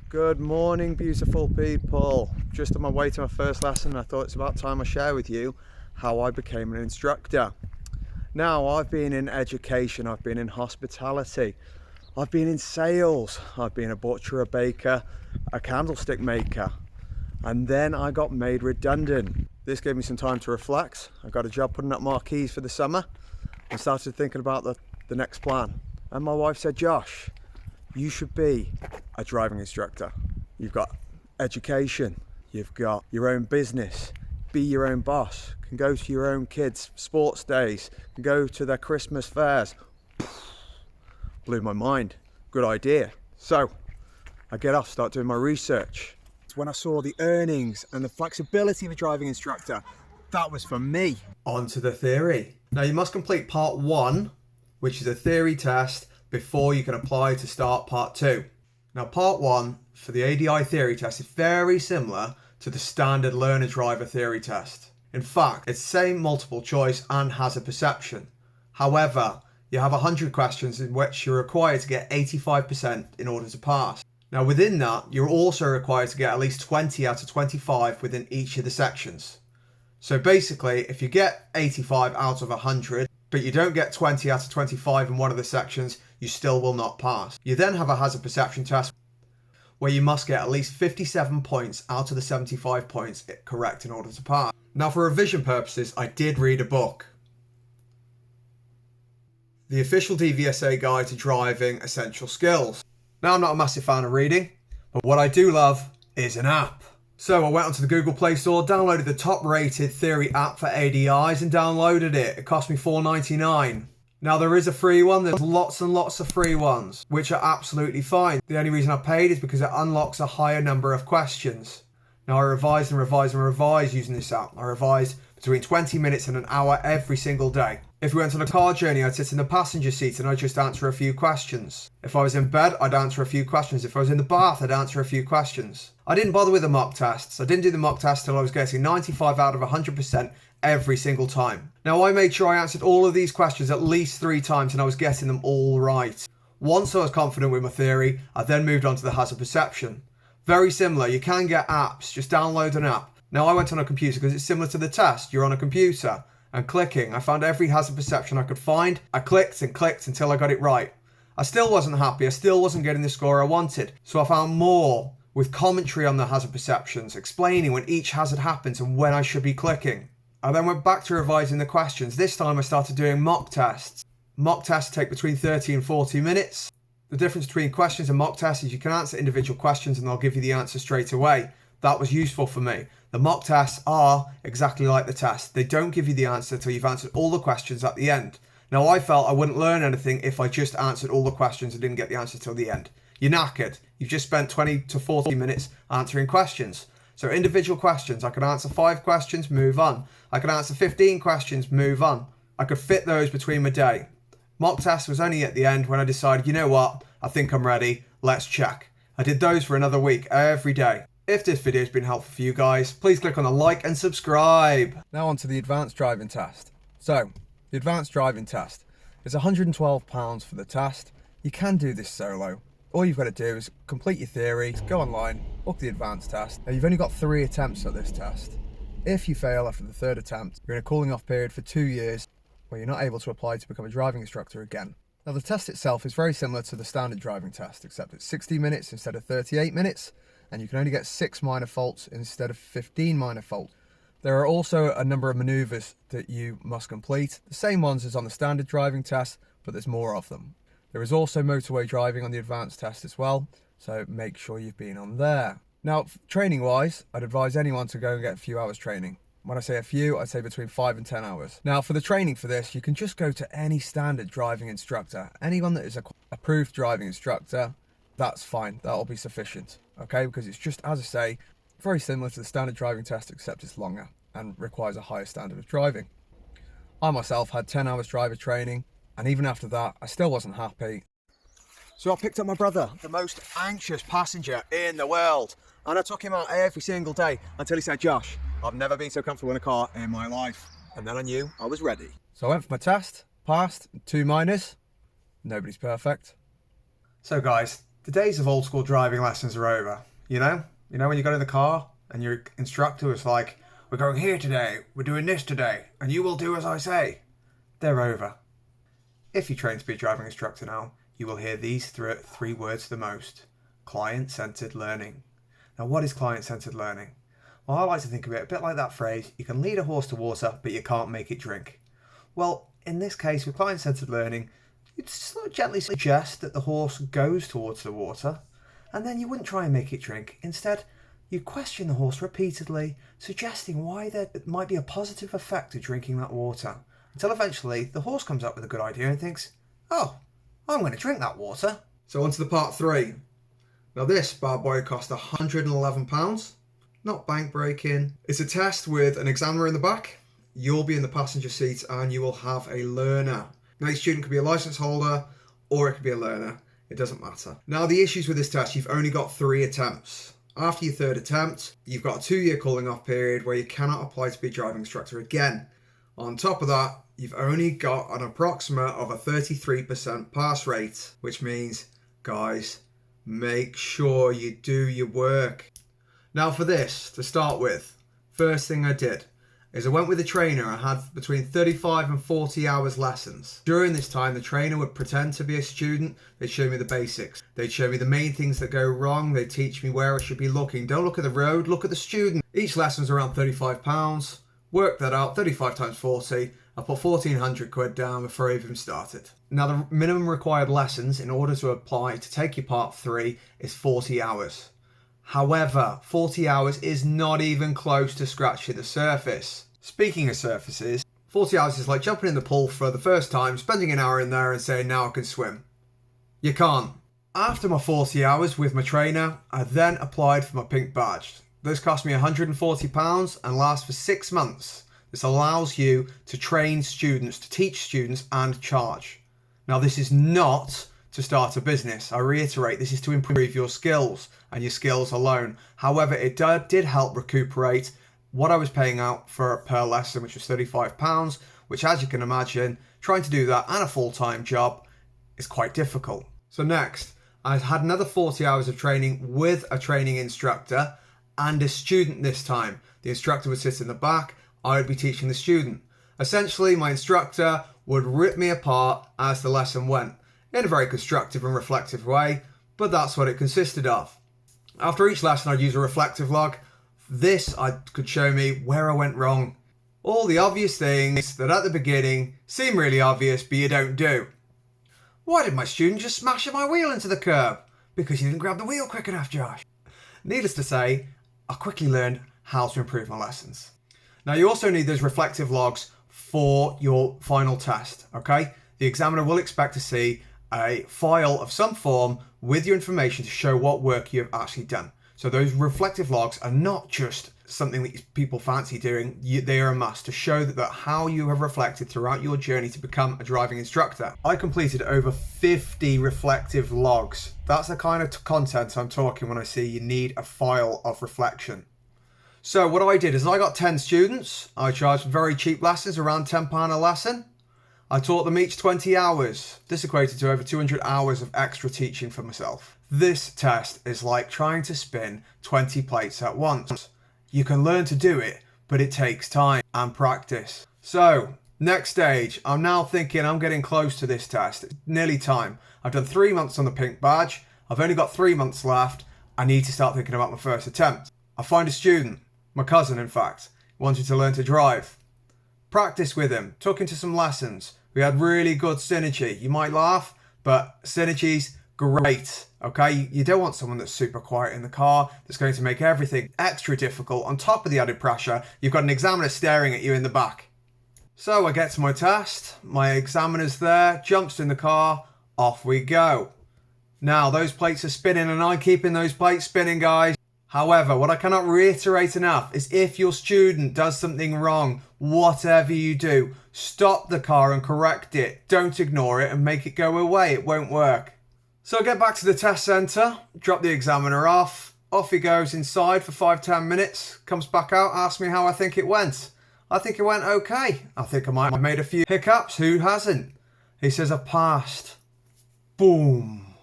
Good morning, beautiful people. Just on my way to my first lesson, I thought it's about time I share with you how I became an instructor. Now, I've been in education, I've been in hospitality, I've been in sales, I've been a butcher, a baker, a candlestick maker, and then I got made redundant. This gave me some time to reflect. I got a job putting up marquees for the summer and started thinking about the next plan. And my wife said, Josh, you should be a driving instructor. You've got education, you've got your own business, be your own boss, can go to your own kids' sports days, can go to their Christmas fairs. Blew my mind. Good idea. So I get off, start doing my research. When I saw the earnings and the flexibility of a driving instructor, that was for me. On to the theory. Now you must complete part 1, which is a theory test, before you can apply to start part 2. Now part 1 for the ADI theory test is very similar to the standard learner driver theory test. In fact, it's the same multiple choice and hazard perception. However, you have 100 questions in which you're required to get 85% in order to pass. Now within that, you're also required to get at least 20 out of 25 within each of the sections. So basically, if you get 85 out of 100, but you don't get 20 out of 25 in one of the sections, you still will not pass. You then have a hazard perception test where you must get at least 57 points out of the 75 points correct in order to pass. Now for revision purposes, I did read a book. The Official DVSA Guide to Driving Essential Skills. Now I'm not a massive fan of reading, but what I do love is an app. So I went onto the Google Play Store, downloaded the top rated theory app for ADIs and downloaded it. It cost me $4.99. Now there is a free one, there's lots and lots of free ones, which are absolutely fine. The only reason I paid is because it unlocks a higher number of questions. Now I revised and revised and revised using this app. I revised between 20 minutes and an hour every single day. If we went on a car journey, I'd sit in the passenger seat and I'd just answer a few questions. If I was in bed, I'd answer a few questions. If I was in the bath, I'd answer a few questions. I didn't bother with the mock tests. I didn't do the mock tests till I was getting 95 out of 100% every single time. Now I made sure I answered all of these questions at least 3 times and I was getting them all right. Once I was confident with my theory, I then moved on to the hazard perception. Very similar, you can get apps, just download an app. Now I went on a computer because it's similar to the test. You're on a computer and clicking. I found every hazard perception I could find. I clicked and clicked until I got it right. I still wasn't happy. I still wasn't getting the score I wanted. So I found more with commentary on the hazard perceptions, explaining when each hazard happens and when I should be clicking. I then went back to revising the questions. This time I started doing mock tests. Mock tests take between 30 and 40 minutes. The difference between questions and mock tests is you can answer individual questions and they'll give you the answer straight away. That was useful for me. The mock tests are exactly like the test. They don't give you the answer until you've answered all the questions at the end. Now I felt I wouldn't learn anything if I just answered all the questions and didn't get the answer till the end. You're knackered. You've just spent 20 to 40 minutes answering questions. So individual questions, I could answer 5 questions, move on. I could answer 15 questions, move on. I could fit those between my day. Mock test was only at the end when I decided, you know what, I think I'm ready, let's check. I did those for another week, every day. If this video has been helpful for you guys, please click on the like and subscribe. Now on to the advanced driving test. So, the advanced driving test is £112 for the test. You can do this solo. All you've got to do is complete your theory, go online, book the advanced test. Now you've only got 3 attempts at this test. If you fail after the 3rd attempt, you're in a cooling off period for 2 years where you're not able to apply to become a driving instructor again. Now the test itself is very similar to the standard driving test, except it's 60 minutes instead of 38 minutes. And you can only get 6 minor faults instead of 15 minor faults. There are also a number of manoeuvres that you must complete, the same ones as on the standard driving test, but there's more of them. There is also motorway driving on the advanced test as well, so make sure you've been on there. Now, training wise, I'd advise anyone to go and get a few hours training. When I say a few, I'd say between 5 and 10 hours. Now, for the training for this, you can just go to any standard driving instructor. Anyone that is an approved driving instructor, that's fine, that'll be sufficient. Okay, because it's just, as I say, very similar to the standard driving test, except it's longer and requires a higher standard of driving. I myself had 10 hours driver training, and even after that, I still wasn't happy. So I picked up my brother, the most anxious passenger in the world, and I took him out every single day until he said, Josh, I've never been so comfortable in a car in my life. And then I knew I was ready. So I went for my test, passed, 2 minors. Nobody's perfect. So guys, The days of old school driving lessons are over, you know? You know when you got in the car and your instructor was like, we're going here today, we're doing this today, and you will do as I say. They're over. If you train to be a driving instructor now, you will hear these three words the most. Client-centered learning. Now what is client-centered learning? Well, I like to think of it a bit like that phrase, you can lead a horse to water, but you can't make it drink. Well, in this case, with client-centered learning, you'd sort of gently suggest that the horse goes towards the water, and then you wouldn't try and make it drink. Instead, you question the horse repeatedly, suggesting why there might be a positive effect to drinking that water, until eventually the horse comes up with a good idea and thinks, oh, I'm going to drink that water. So on to the part 3. Now this bad boy cost £111. Not bank breaking. It's a test with an examiner in the back. You'll be in the passenger seat and you will have a learner. Now your student could be a licence holder or it could be a learner. It doesn't matter. Now the issues with this test, you've only got 3 attempts. After your 3rd attempt, you've got a 2-year calling off period where you cannot apply to be a driving instructor again. On top of that, you've only got an approximate of a 33% pass rate, which means, guys, make sure you do your work. Now for this, to start with, first thing I did is I went with a trainer. I had between 35 and 40 hours lessons. During this time, the trainer would pretend to be a student. They'd show me the basics. They'd show me the main things that go wrong. They'd teach me where I should be looking. Don't look at the road, look at the student. Each lesson was around £35. Work that out, 35 times 40. I put 1,400 quid down before I even started. Now the minimum required lessons in order to apply to take your part 3 is 40 hours. However, 40 hours is not even close to scratching the surface. Speaking of surfaces, 40 hours is like jumping in the pool for the first time, spending an hour in there and saying, now I can swim. You can't. After my 40 hours with my trainer, I then applied for my pink badge. This cost me £140 and lasts for 6 months. This allows you to train students, to teach students and charge. Now this is not to start a business. I reiterate, this is to improve your skills and your skills alone. However, it did help recuperate what I was paying out for per lesson, which was £35, which as you can imagine, trying to do that and a full-time job is quite difficult. So next, I had another 40 hours of training with a training instructor and a student this time. The instructor would sit in the back, I would be teaching the student. Essentially, my instructor would rip me apart as the lesson went, in a very constructive and reflective way, but that's what it consisted of. After each lesson, I'd use a reflective log. This could show me where I went wrong. All the obvious things that at the beginning seem really obvious, but you don't do. Why did my student just smash my wheel into the curb? Because you didn't grab the wheel quick enough, Josh. Needless to say, I quickly learned how to improve my lessons. Now you also need those reflective logs for your final test, okay? The examiner will expect to see a file of some form with your information to show what work you have actually done. So those reflective logs are not just something that people fancy doing, they are a must to show that how you have reflected throughout your journey to become a driving instructor. I completed over 50 reflective logs. That's the kind of content I'm talking when I say you need a file of reflection. So what I did is I got 10 students. I charged very cheap lessons, around £10 a lesson. I taught them each 20 hours. This equated to over 200 hours of extra teaching for myself. This test is like trying to spin 20 plates at once. You can learn to do it, but it takes time and practice. So, next stage. I'm now thinking I'm getting close to this test. It's nearly time. I've done 3 months on the pink badge. I've only got 3 months left. I need to start thinking about my first attempt. I find a student, my cousin in fact, wanted to learn to drive. Practice with him, took him to some lessons. We had really good synergy. You might laugh, but synergy's great, okay? You don't want someone that's super quiet in the car, that's going to make everything extra difficult. On top of the added pressure, you've got an examiner staring at you in the back. So I get to my test, my examiner's there, jumps in the car, off we go. Now, those plates are spinning and I'm keeping those plates spinning, guys. However, what I cannot reiterate enough is if your student does something wrong, whatever you do, stop the car and correct it. Don't ignore it and make it go away. It won't work. So I get back to the test centre, drop the examiner off he goes inside for 5-10 minutes, comes back out, asks me how I think it went. I think it went okay. I think I might have made a few hiccups. Who hasn't? He says I passed. Boom.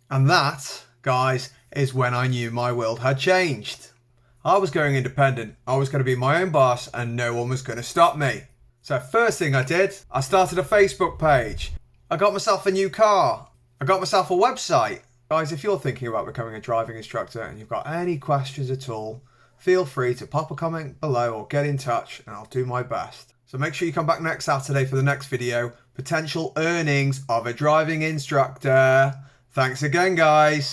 And that, guys, is when I knew my world had changed. I was going independent, I was going to be my own boss, and no one was going to stop me. So first thing I did, I started a Facebook page. I got myself a new car. I got myself a website. Guys, if you're thinking about becoming a driving instructor and you've got any questions at all, feel free to pop a comment below or get in touch and I'll do my best. So make sure you come back next Saturday for the next video, potential earnings of a driving instructor. Thanks again, guys.